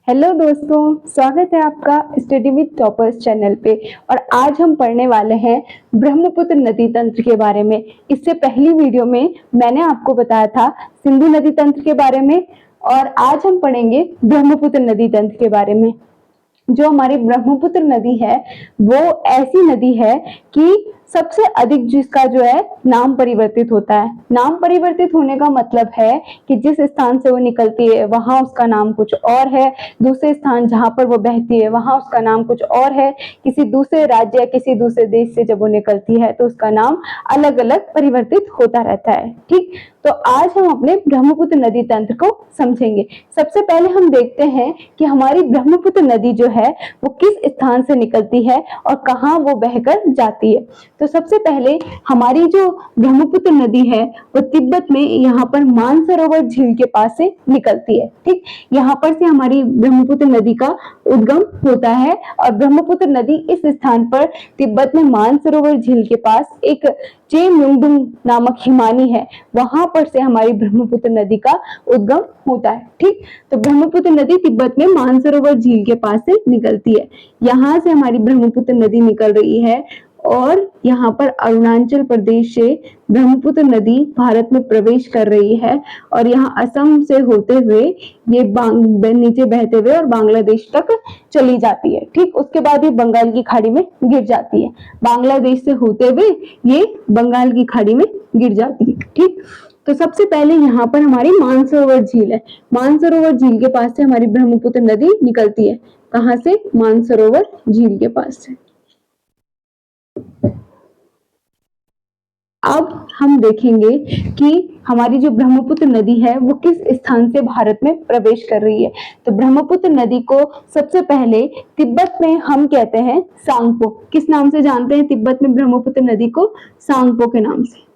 Hello दोस्तों, स्वागत है आपका स्टडी विद टॉपर्स चैनल पे। और आज हम पढ़ने वाले हैं ब्रह्मपुत्र नदी तंत्र के बारे में। इससे पहली वीडियो में मैंने आपको बताया था सिंधु नदी तंत्र के बारे में, और आज हम पढ़ेंगे ब्रह्मपुत्र नदी तंत्र के बारे में। जो हमारी ब्रह्मपुत्र नदी है वो ऐसी नदी है कि सबसे अधिक जिसका जो है नाम परिवर्तित होता है। नाम परिवर्तित होने का मतलब है कि जिस स्थान से वो निकलती है वहां उसका नाम कुछ और है, दूसरे स्थान जहां पर वो बहती है वहां उसका नाम कुछ और है, किसी दूसरे राज्य या किसी दूसरे देश से जब वो निकलती है तो उसका नाम अलग अलग परिवर्तित होता रहता है। ठीक, तो आज हम अपने ब्रह्मपुत्र नदी तंत्र को समझेंगे। सबसे पहले हम देखते हैं कि हमारी ब्रह्मपुत्र नदी जो है वो किस स्थान से निकलती है और कहाँ वो बहकर जाती है। तो सबसे पहले हमारी जो ब्रह्मपुत्र नदी है वो तिब्बत में यहाँ पर मानसरोवर झील के पास से निकलती है। ठीक, यहाँ पर से हमारी ब्रह्मपुत्र नदी का उद्गम होता है और ब्रह्मपुत्र नदी इस स्थान पर तिब्बत में मानसरोवर झील के पास एक चेमयोंगडुंग नामक हिमानी है, वहां पर से हमारी ब्रह्मपुत्र नदी का उद्गम होता है। ठीक, तो ब्रह्मपुत्र नदी तिब्बत में मानसरोवर झील के पास से निकलती है। यहाँ से हमारी ब्रह्मपुत्र नदी निकल रही है और यहाँ पर अरुणाचल प्रदेश से ब्रह्मपुत्र नदी भारत में प्रवेश कर रही है और यहाँ असम से होते हुए ये नीचे बहते हुए और बांग्लादेश तक चली जाती है। ठीक, उसके बाद ये बंगाल की खाड़ी में गिर जाती है। बांग्लादेश से होते हुए ये बंगाल की खाड़ी में गिर जाती है। ठीक, तो सबसे पहले यहाँ पर हमारी मानसरोवर झील है। मानसरोवर झील के पास से हमारी ब्रह्मपुत्र नदी निकलती है। कहाँ से? मानसरोवर झील के पास से। अब हम देखेंगे कि हमारी जो ब्रह्मपुत्र नदी है वो किस स्थान से भारत में प्रवेश कर रही है। तो ब्रह्मपुत्र नदी को सबसे पहले तिब्बत में हम कहते हैं सांगपो। किस नाम से जानते हैं तिब्बत में ब्रह्मपुत्र नदी को? सांगपो के नाम से।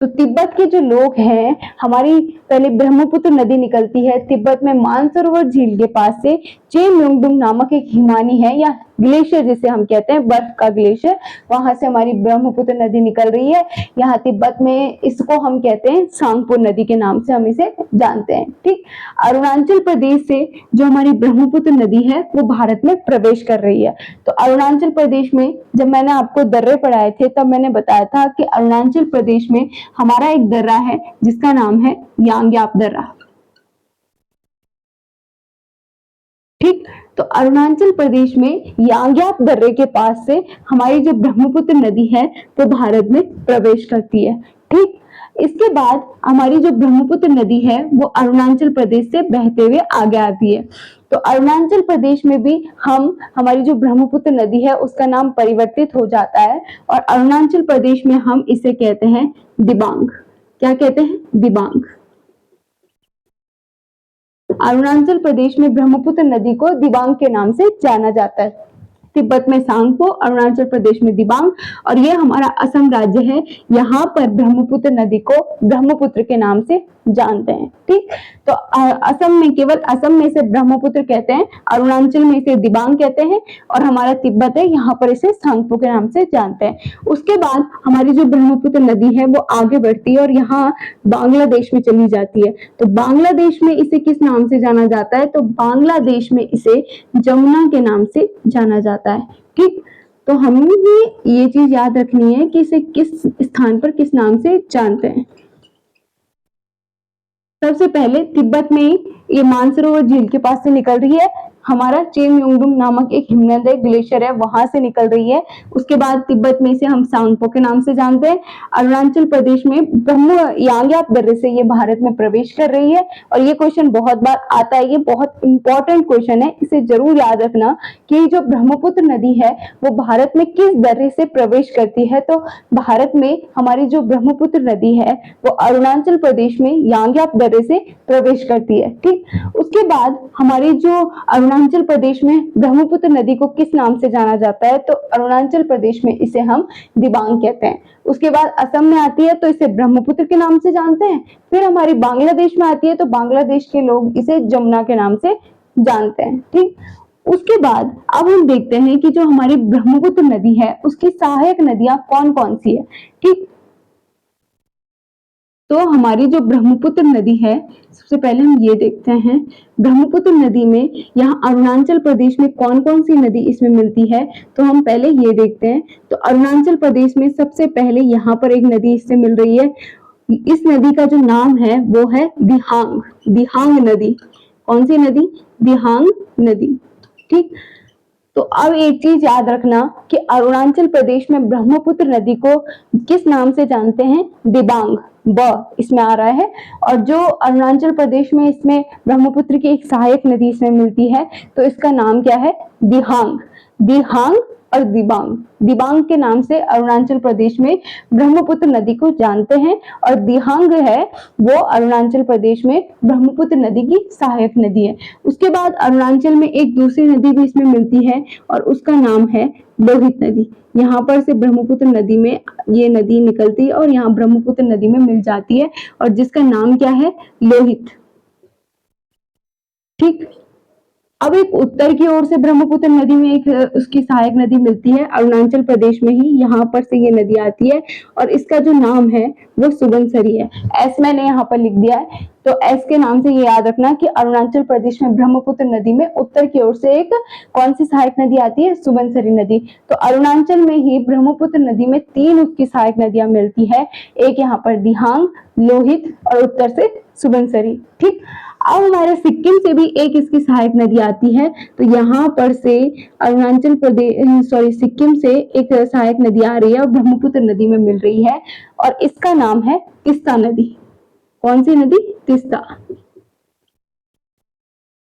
तो तिब्बत के जो लोग हैं, हमारी पहले ब्रह्मपुत्र नदी निकलती है तिब्बत में मानसरोवर झील के पास से। चेमयोंगडुंग नामक एक हिमानी है या ग्लेशियर जिसे हम कहते हैं, बर्फ का ग्लेशियर, वहां से हमारी ब्रह्मपुत्र नदी निकल रही है। यहाँ तिब्बत में इसको हम कहते हैं सांगपो नदी के नाम से हम इसे जानते हैं। ठीक, अरुणाचल प्रदेश से जो हमारी ब्रह्मपुत्र नदी है वो भारत में प्रवेश कर रही है। तो अरुणाचल प्रदेश में जब मैंने आपको दर्रे पढ़ाए थे तब मैंने बताया था कि अरुणाचल प्रदेश में हमारा एक दर्रा है जिसका नाम है यांग्याप दर्रा। ठीक, तो अरुणाचल प्रदेश में यांग्याप दर्रे के पास से हमारी जो ब्रह्मपुत्र नदी है वो भारत में प्रवेश करती है। ठीक, इसके बाद हमारी जो ब्रह्मपुत्र नदी है वो अरुणाचल प्रदेश से बहते हुए आगे आती है। तो अरुणाचल प्रदेश में भी हमारी जो ब्रह्मपुत्र नदी है उसका नाम परिवर्तित हो जाता है और अरुणाचल प्रदेश में हम इसे कहते हैं दिबांग। क्या कहते हैं? दिबांग। अरुणाचल प्रदेश में ब्रह्मपुत्र नदी को दिबांग के नाम से जाना जाता है। तिब्बत में सांगपो, अरुणाचल प्रदेश में दिबांग, और ये हमारा असम राज्य है। यहाँ पर ब्रह्मपुत्र नदी को ब्रह्मपुत्र के नाम से जानते हैं। ठीक, तो असम में केवल असम में इसे ब्रह्मपुत्र कहते हैं, अरुणाचल में इसे दिबांग कहते हैं, और हमारा तिब्बत है यहाँ पर इसे सांगपो के नाम से जानते हैं। उसके बाद हमारी जो ब्रह्मपुत्र नदी है वो आगे बढ़ती है और यहाँ बांग्लादेश में चली जाती है। तो बांग्लादेश में इसे किस नाम से जाना जाता है? तो बांग्लादेश में इसे जमुना के नाम से जाना जाता है। ठीक, तो हमें भी ये चीज याद रखनी है कि इसे किस स्थान पर किस नाम से जानते हैं। सबसे पहले तिब्बत में ये मानसरोवर झील के पास से निकल रही है। हमारा चेमयोंगडुंग नामक एक हिमनद ग्लेशियर है, वहां से निकल रही है। उसके बाद तिब्बत में इसे हम सांगपो के नाम से जानते हैं। अरुणाचल प्रदेश में यांग्याप दर्रे से ये भारत में प्रवेश कर रही है। और ये क्वेश्चन बहुत बार आता है, ये बहुत इंपॉर्टेंट क्वेश्चन है, इसे जरूर याद रखना कि जो ब्रह्मपुत्र नदी है वो भारत में किस दर्रे से प्रवेश करती है। तो भारत में हमारी जो ब्रह्मपुत्र नदी है वो अरुणाचल प्रदेश में यांग्याप दर्रे से प्रवेश करती है। ठीक, उसके बाद हमारी जो अरुणाचल प्रदेश में ब्रह्मपुत्र नदी को किस नाम से जाना जाता है? तो अरुणाचल प्रदेश में इसे हम दिबांग कहते हैं। उसके बाद असम में आती है तो इसे ब्रह्मपुत्र के नाम से जानते हैं। फिर हमारी बांग्लादेश में आती है तो बांग्लादेश के लोग इसे जमुना के नाम से जानते हैं। ठीक, उसके बाद अब हम देखते हैं कि जो हमारी ब्रह्मपुत्र नदी है उसकी सहायक नदियां कौन कौन सी है। ठीक, तो हमारी जो ब्रह्मपुत्र नदी है, सबसे पहले हम ये देखते हैं ब्रह्मपुत्र नदी में यहाँ अरुणाचल प्रदेश में कौन कौन सी नदी इसमें मिलती है। तो हम पहले ये देखते हैं। तो अरुणाचल प्रदेश में सबसे पहले यहाँ पर एक नदी इससे मिल रही है। इस नदी का जो नाम है वो है दिहांग, दिहांग नदी। कौन सी नदी? दिहांग नदी। ठीक, तो अब एक चीज याद रखना कि अरुणाचल प्रदेश में ब्रह्मपुत्र नदी को किस नाम से जानते हैं? दिबांग, ब इसमें आ रहा है। और जो अरुणाचल प्रदेश में इसमें ब्रह्मपुत्र की एक सहायक नदी इसमें मिलती है, तो इसका नाम क्या है? दिहांग। दिहांग और दिबांग, दिबांग के नाम से अरुणाचल प्रदेश में ब्रह्मपुत्र नदी को जानते हैं। और दिहांग है वो अरुणाचल प्रदेश में ब्रह्मपुत्र नदी की सहायक नदी है। उसके बाद अरुणाचल में एक दूसरी नदी भी इसमें मिलती है और उसका नाम है लोहित नदी। यहाँ पर से ब्रह्मपुत्र नदी में ये नदी निकलती है और यहाँ ब्रह्मपुत्र नदी में मिल जाती है और जिसका नाम क्या है? लोहित। ठीक, अब एक उत्तर की ओर से ब्रह्मपुत्र नदी में एक उसकी सहायक नदी मिलती है अरुणाचल प्रदेश में ही, यहाँ पर से ये नदी आती है और इसका जो नाम है वो सुबनसिरी है। एस मैंने यहाँ पर लिख दिया है, तो एस के नाम से ये याद रखना कि अरुणाचल प्रदेश में ब्रह्मपुत्र नदी में उत्तर की ओर से एक कौन सी सहायक नदी आती है? सुबनसिरी नदी। तो अरुणाचल में ही ब्रह्मपुत्र नदी में 3 उसकी सहायक नदियां मिलती है, एक यहाँ पर दिहांग, लोहित और उत्तर से सुबनसिरी। ठीक, अब हमारे सिक्किम से भी एक इसकी सहायक नदी आती है। तो यहाँ पर से अरुणाचल प्रदेश सिक्किम से एक सहायक नदी आ रही है और ब्रह्मपुत्र नदी में मिल रही है और इसका नाम है तीस्ता नदी। कौन सी नदी? तीस्ता।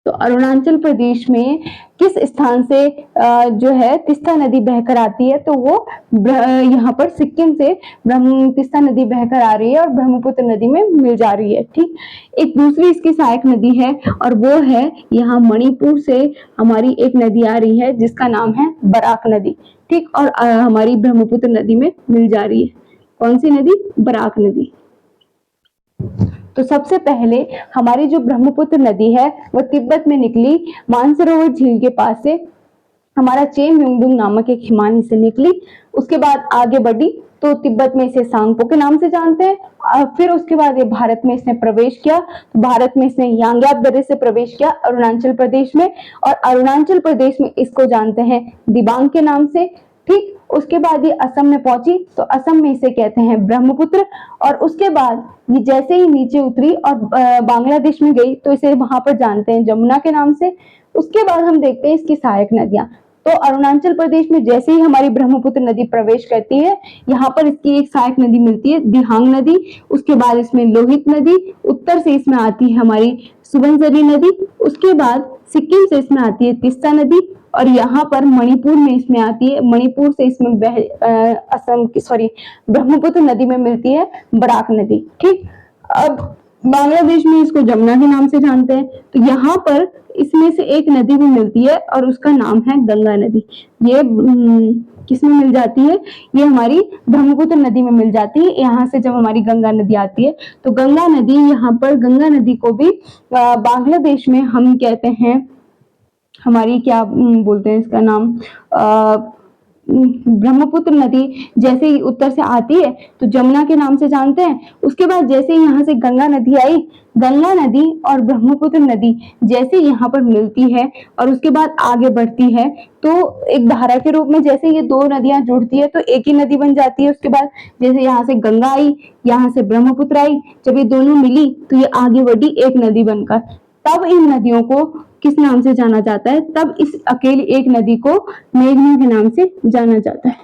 तो अरुणाचल प्रदेश में किस स्थान से जो है तीस्ता नदी बहकर आती है? तो वो यहाँ पर सिक्किम से तीस्ता नदी बहकर आ रही है और ब्रह्मपुत्र नदी में मिल जा रही है। ठीक, एक दूसरी इसकी सहायक नदी है और वो है यहाँ मणिपुर से हमारी एक नदी आ रही है जिसका नाम है बराक नदी। ठीक, और हमारी ब्रह्मपुत्र नदी में मिल जा रही है। कौन सी नदी? बराक नदी। तो सबसे पहले हमारी जो ब्रह्मपुत्र नदी है वो तिब्बत में निकली, मानसरोवर झील के पास से हमारा चेमयोंगडुंग नामक एक हिमानी से निकली। उसके बाद आगे बढ़ी तो तिब्बत में इसे सांगपो के नाम से जानते हैं। फिर उसके बाद ये भारत में इसने प्रवेश किया, तो भारत में इसने यांग्याप दर्रे से प्रवेश किया अरुणाचल प्रदेश में, और अरुणाचल प्रदेश में इसको जानते हैं दिबांग के नाम से। ठीक, उसके बाद ये असम में पहुंची तो असम में इसे कहते हैं ब्रह्मपुत्र, और उसके बाद ये जैसे ही नीचे उतरी और बांग्लादेश में गई तो इसे वहां पर जानते हैं जमुना के नाम से। उसके बाद हम देखते हैं इसकी सहायक नदियां। तो अरुणाचल प्रदेश में जैसे ही हमारी ब्रह्मपुत्र नदी प्रवेश करती है, यहाँ पर इसकी एक सहायक नदी मिलती है दिहांग नदी। उसके बाद इसमें लोहित नदी, उत्तर से इसमें आती है हमारी सुबनसिरी नदी। उसके बाद सिक्किम से इसमें आती है तीस्ता नदी, और यहाँ पर मणिपुर में इसमें आती है, मणिपुर से इसमें ब्रह्मपुत्र नदी में मिलती है बराक नदी। ठीक, अब बांग्लादेश में इसको जमुना के नाम से जानते हैं। तो यहाँ पर इसमें से एक नदी भी मिलती है और उसका नाम है गंगा नदी। ये किसमें मिल जाती है? ये हमारी ब्रह्मपुत्र नदी में मिल जाती है। यहाँ से जब हमारी गंगा नदी आती है तो गंगा नदी, यहाँ पर गंगा नदी को भी बांग्लादेश में हम कहते हैं, हमारी क्या बोलते हैं इसका नाम, ब्रह्मपुत्र नदी जैसे ही उत्तर से आती है तो जमुना के नाम से जानते हैं। उसके बाद जैसे ही यहाँ से गंगा नदी आई, गंगा नदी और ब्रह्मपुत्र नदी जैसे यहाँ पर मिलती है और उसके बाद आगे बढ़ती है तो एक धारा के रूप में जैसे ये दो नदियां जुड़ती है तो एक ही नदी बन जाती है। उसके बाद जैसे यहाँ से गंगा आई, यहाँ से ब्रह्मपुत्र आई, जब ये दोनों मिली तो ये आगे बढ़ी एक नदी बनकर। तब इन नदियों को किस नाम से जाना जाता है? तब इस अकेली एक नदी को मेघना के नाम से जाना जाता है।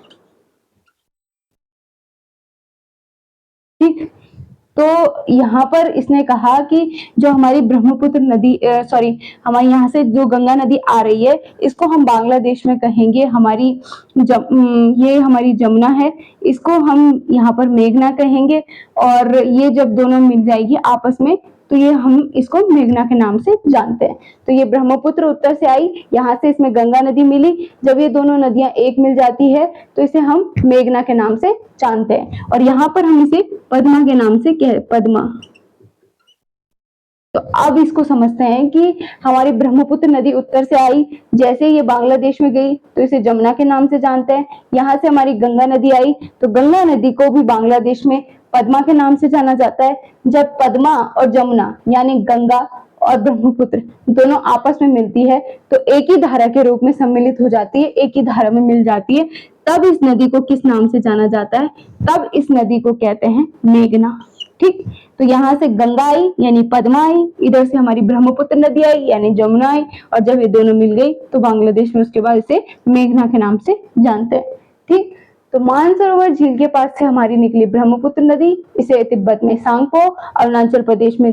ठीक, तो यहाँ पर इसने कहा कि जो हमारी ब्रह्मपुत्र नदी हमारे यहाँ से जो गंगा नदी आ रही है इसको हम बांग्लादेश में कहेंगे हमारी ये हमारी जमुना है, इसको हम यहाँ पर मेघना कहेंगे, और ये जब दोनों मिल जाएगी आपस में तो ये हम इसको मेघना के नाम से जानते हैं। तो ये ब्रह्मपुत्र उत्तर से आई, यहाँ से इसमें गंगा नदी मिली, जब ये दोनों नदियां एक मिल जाती है तो इसे हम मेघना के नाम से जानते हैं, और यहाँ पर हम इसे पद्मा के नाम से पद्मा। तो अब इसको समझते हैं कि हमारी ब्रह्मपुत्र नदी उत्तर से आई, जैसे ये बांग्लादेश में गई तो इसे जमुना के नाम से जानते हैं। यहाँ से हमारी गंगा नदी आई तो गंगा नदी को भी बांग्लादेश में पद्मा के नाम से जाना जाता है। जब पद्मा और जमुना यानी गंगा और ब्रह्मपुत्र दोनों आपस में मिलती है तो एक ही धारा के रूप में सम्मिलित हो जाती है, एक ही धारा में मिल जाती है, तब इस नदी को किस नाम से जाना जाता है? तब इस नदी को कहते हैं मेघना। ठीक, तो यहाँ से गंगा आई यानी पद्मा आई, इधर से हमारी ब्रह्मपुत्र नदी आई यानी जमुना आई, और जब ये दोनों मिल गई तो बांग्लादेश में उसके बाद इसे मेघना के नाम से जानते हैं। ठीक, तो मानसरोवर झील के पास से हमारी निकली ब्रह्मपुत्र नदी, इसे तिब्बत में सांगपो, अरुणाचल प्रदेश में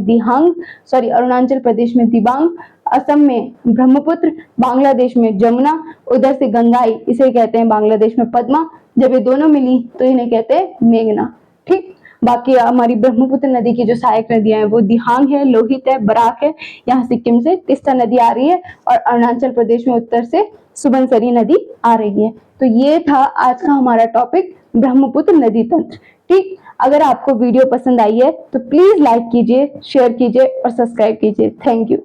अरुणाचल प्रदेश में दिबांग, असम में ब्रह्मपुत्र, बांग्लादेश में जमुना, उधर से गंगा आई, इसे कहते हैं बांग्लादेश में पद्मा। जब ये दोनों मिली तो इन्हें कहते हैं मेघना। ठीक, बाकी हमारी ब्रह्मपुत्र नदी की जो सहायक नदियां हैं वो दिहांग है, लोहित है, बराक है, यहाँ सिक्किम से तिस्ता नदी आ रही है, और अरुणाचल प्रदेश में उत्तर से सुबनसिरी नदी आ रही है। तो ये था आज का हमारा टॉपिक, ब्रह्मपुत्र नदी तंत्र। ठीक, अगर आपको वीडियो पसंद आई है तो प्लीज लाइक कीजिए, शेयर कीजिए और सब्सक्राइब कीजिए। Thank you.